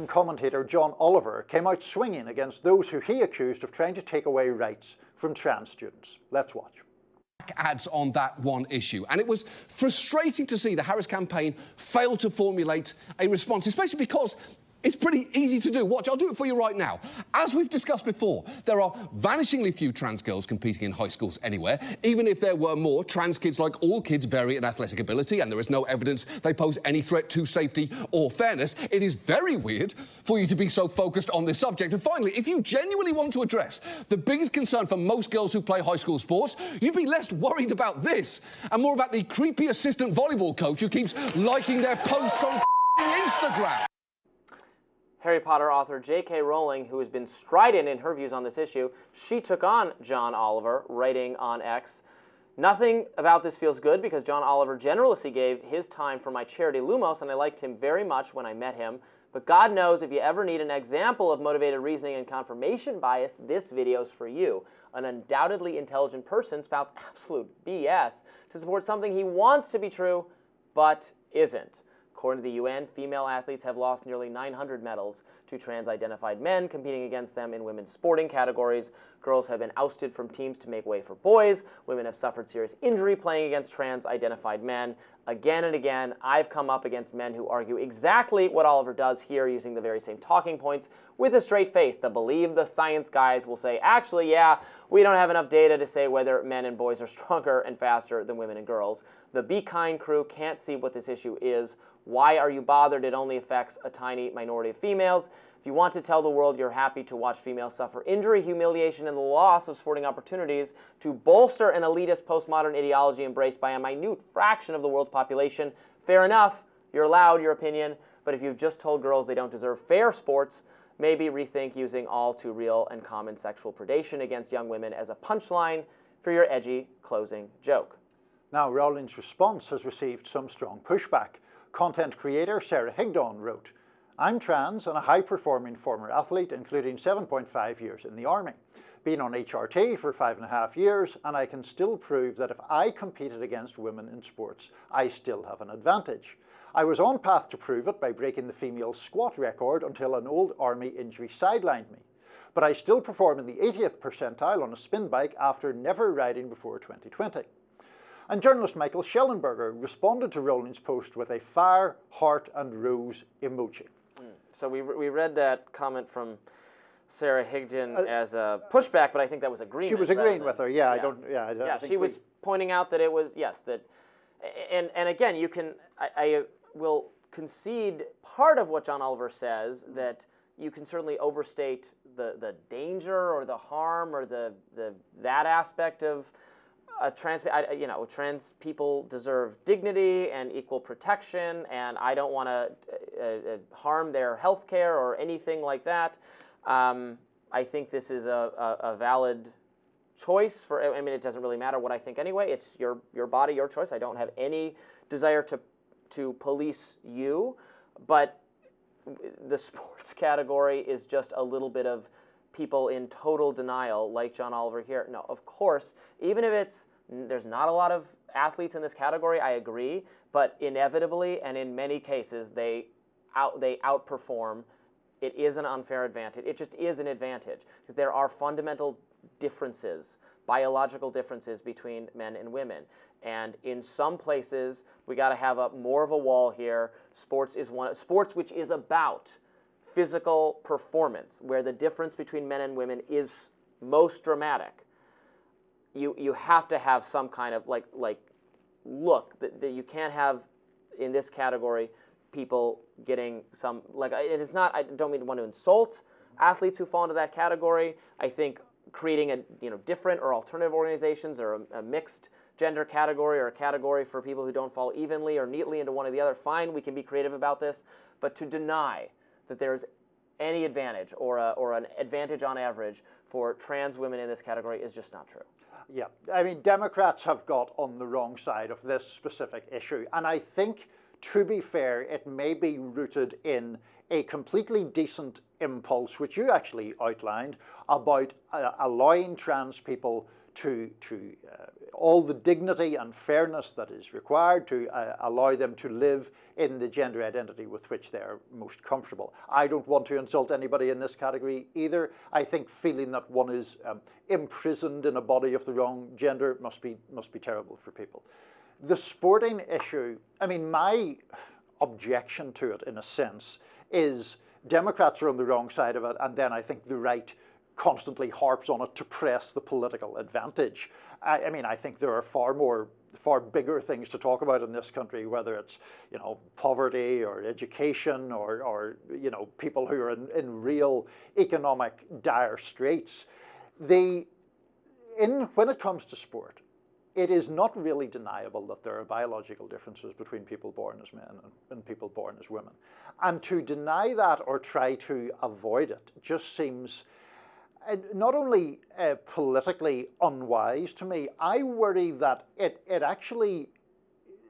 and commentator John Oliver came out swinging against those who he accused of trying to take away rights from trans students. Let's watch. Ads on that one issue. And it was frustrating to see the Harris campaign fail to formulate a response, especially because it's pretty easy to do. Watch, I'll do it for you right now. As we've discussed before, there are vanishingly few trans girls competing in high schools anywhere. Even if there were more, trans kids, like all kids, vary in athletic ability, and there is no evidence they pose any threat to safety or fairness. It is very weird for you to be so focused on this subject. And finally, if you genuinely want to address the biggest concern for most girls who play high school sports, you'd be less worried about this and more about the creepy assistant volleyball coach who keeps liking their posts on Instagram. Harry Potter author J.K. Rowling, who has been strident in her views on this issue, she took on John Oliver, writing on X, "Nothing about this feels good because John Oliver generously gave his time for my charity Lumos, and I liked him very much when I met him. But God knows if you ever need an example of motivated reasoning and confirmation bias, this video's for you. An undoubtedly intelligent person spouts absolute BS to support something he wants to be true, but isn't." According to the UN, female athletes have lost nearly 900 medals to trans-identified men competing against them in women's sporting categories. Girls have been ousted from teams to make way for boys. Women have suffered serious injury playing against trans-identified men. Again and again, I've come up against men who argue exactly what Oliver does here, using the very same talking points with a straight face. The believe the science guys will say, actually, yeah, we don't have enough data to say whether men and boys are stronger and faster than women and girls. The Be Kind crew can't see what this issue is. Why are you bothered? It only affects a tiny minority of females. If you want to tell the world you're happy to watch females suffer injury, humiliation, and the loss of sporting opportunities to bolster an elitist postmodern ideology embraced by a minute fraction of the world's population, fair enough, you're allowed your opinion. But if you've just told girls they don't deserve fair sports, maybe rethink using all too real and common sexual predation against young women as a punchline for your edgy closing joke. Now, Rowling's response has received some strong pushback. Content creator Sarah Higdon wrote, "I'm trans and a high-performing former athlete, including 7.5 years in the army. Been on HRT for 5.5 years, and I can still prove that if I competed against women in sports, I still have an advantage. I was on path to prove it by breaking the female squat record until an old army injury sidelined me. But I still perform in the 80th percentile on a spin bike after never riding before 2020. And journalist Michael Schellenberger responded to Rowling's post with a fire, heart and rose emoji. So we read that comment from Sarah Higdon as a pushback, but I think that was agreement. She was agreeing with her, yeah. I think she was pointing out that it was, yes, that, and again, you can, I will concede part of what John Oliver says, that you can certainly overstate the danger or the harm or that aspect of trans people deserve dignity and equal protection, and I don't want to harm their health care or anything like that. I think this is a valid choice. I mean, it doesn't really matter what I think anyway. It's your body, your choice. I don't have any desire to police you, but the sports category is just a little bit of people in total denial, like John Oliver here. No, of course, even if there's not a lot of athletes in this category, I agree, but inevitably and in many cases they outperform. It is an unfair advantage. It just is an advantage because there are fundamental differences, biological differences between men and women. And in some places, we got to have more of a wall here. Sports which is about physical performance, where the difference between men and women is most dramatic. You have to have some kind of look that you can't have in this category people getting some, it is not, I don't mean to want to insult athletes who fall into that category. I think creating a different or alternative organizations or a mixed gender category or a category for people who don't fall evenly or neatly into one or the other, fine, we can be creative about this, but to deny that there's any advantage or an advantage on average for trans women in this category is just not true. Yeah, I mean, Democrats have got on the wrong side of this specific issue, and I think, to be fair, it may be rooted in a completely decent impulse, which you actually outlined, about allowing trans people to all the dignity and fairness that is required to allow them to live in the gender identity with which they are most comfortable. I don't want to insult anybody in this category either. I think feeling that one is imprisoned in a body of the wrong gender must be terrible for people. The sporting issue, I mean, my objection to it, in a sense, is Democrats are on the wrong side of it, and then I think the right constantly harps on it to press the political advantage. I mean, I think there are far bigger things to talk about in this country, whether it's, you know, poverty or education or you know, people who are in real economic dire straits. When it comes to sport, it is not really deniable that there are biological differences between people born as men and people born as women. And to deny that or try to avoid it just seems not only politically unwise to me. I worry that it actually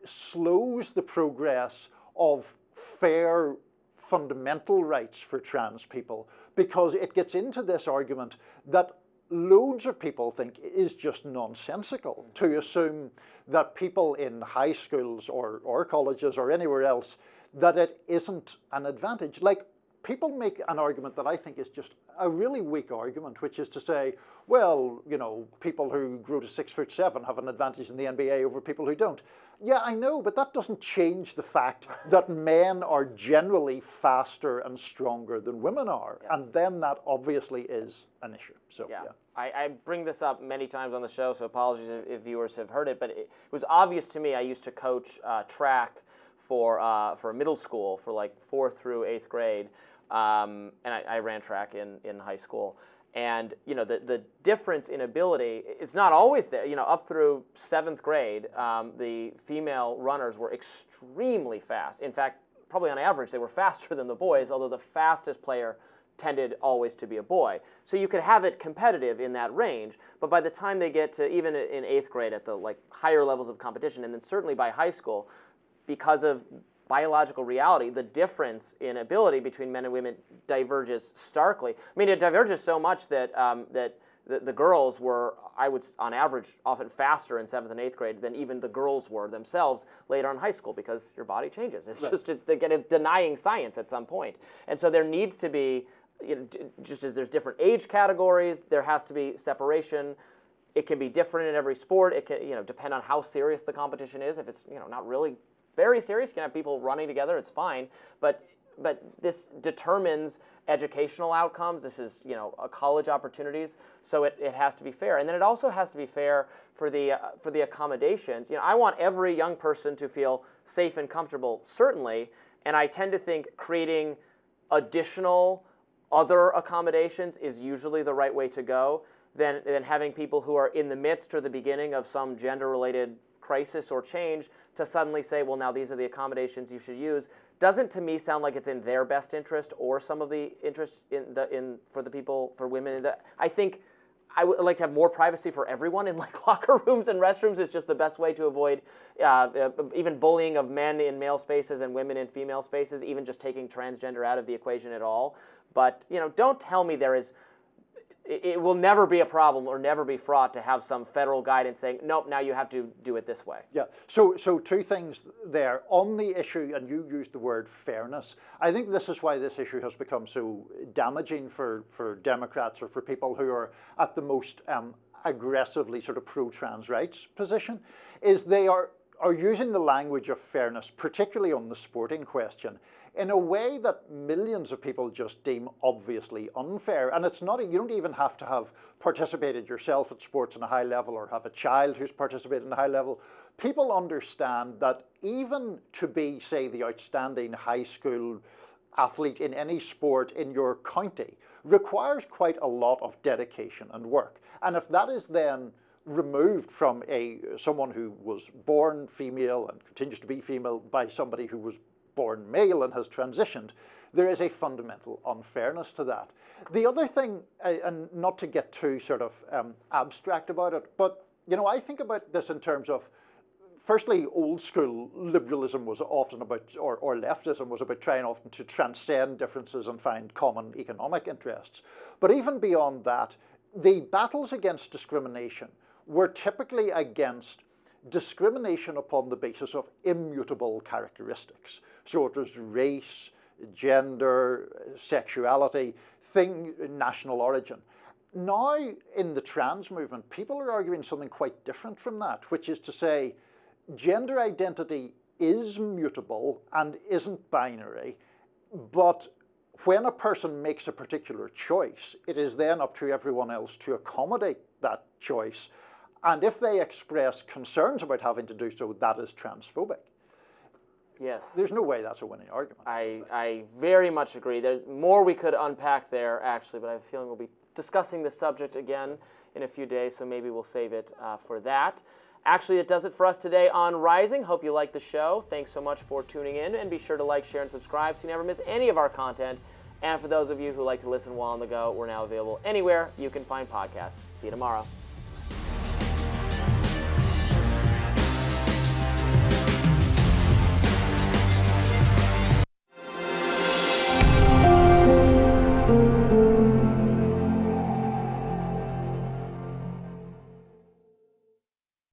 slows the progress of fair fundamental rights for trans people, because it gets into this argument that loads of people think is just nonsensical, to assume that people in high schools or colleges or anywhere else, that it isn't an advantage. Like, people make an argument that I think is just a really weak argument, which is to say, well, you know, people who grow to 6'7" have an advantage in the NBA over people who don't. Yeah, I know, but that doesn't change the fact that men are generally faster and stronger than women are. Yes. And then that obviously is an issue. So, yeah. I bring this up many times on the show, so apologies if viewers have heard it, but it was obvious to me. I used to coach track for middle school, for like 4th through 8th grade, and I ran track in high school. And, you know, the difference in ability is not always there. You know, up through 7th grade, the female runners were extremely fast. In fact, probably on average, they were faster than the boys, although the fastest player tended always to be a boy. So you could have it competitive in that range, but by the time they get to, even in 8th grade, at the like higher levels of competition, and then certainly by high school, because of biological reality, the difference in ability between men and women diverges starkly. I mean, it diverges so much that the girls were, I would, on average, often faster in 7th and 8th grade than even the girls were themselves later in high school, because your body changes. It's just, it's denying science at some point. And so there needs to be, you know, just as there's different age categories, there has to be separation. It can be different in every sport. It can, you know, depend on how serious the competition is. If it's, you know, not really very serious, you can have people running together, it's fine. But this determines educational outcomes. This is, you know, college opportunities. So it has to be fair. And then it also has to be fair for the accommodations. You know, I want every young person to feel safe and comfortable, certainly. And I tend to think creating additional other accommodations is usually the right way to go than having people who are in the midst or the beginning of some gender-related crisis or change to suddenly say, well, now these are the accommodations you should use, doesn't to me sound like it's in their best interest or some of the interest for the people, for women. I think I would like to have more privacy for everyone in like locker rooms and restrooms. Is just the best way to avoid even bullying of men in male spaces and women in female spaces, even just taking transgender out of the equation at all. But, you know, don't tell me it will never be a problem or never be fraught to have some federal guidance saying, nope, now you have to do it this way. Yeah, so two things there. On the issue, and you used the word fairness, I think this is why this issue has become so damaging for Democrats or for people who are at the most aggressively sort of pro-trans rights position, is they are using the language of fairness, particularly on the sporting question, in a way that millions of people just deem obviously unfair. And it's not, you don't even have to have participated yourself at sports on a high level or have a child who's participated in a high level. People understand that even to be, say, the outstanding high school athlete in any sport in your county requires quite a lot of dedication and work. And if that is then removed from someone who was born female and continues to be female by somebody who was born male and has transitioned, there is a fundamental unfairness to that. The other thing, and not to get too sort of abstract about it, but you know, I think about this in terms of, firstly, old school liberalism was often about, or leftism was about trying often to transcend differences and find common economic interests. But even beyond that, the battles against discrimination we're typically against discrimination upon the basis of immutable characteristics. So it was race, gender, sexuality, national origin. Now, in the trans movement, people are arguing something quite different from that, which is to say, gender identity is mutable and isn't binary, but when a person makes a particular choice, it is then up to everyone else to accommodate that choice. And if they express concerns about having to do so, that is transphobic. Yes. There's no way that's a winning argument. I very much agree. There's more we could unpack there, actually, but I have a feeling we'll be discussing this subject again in a few days, so maybe we'll save it for that. Actually, it does it for us today on Rising. Hope you liked the show. Thanks so much for tuning in, and be sure to like, share, and subscribe so you never miss any of our content. And for those of you who like to listen while on the go, we're now available anywhere you can find podcasts. See you tomorrow.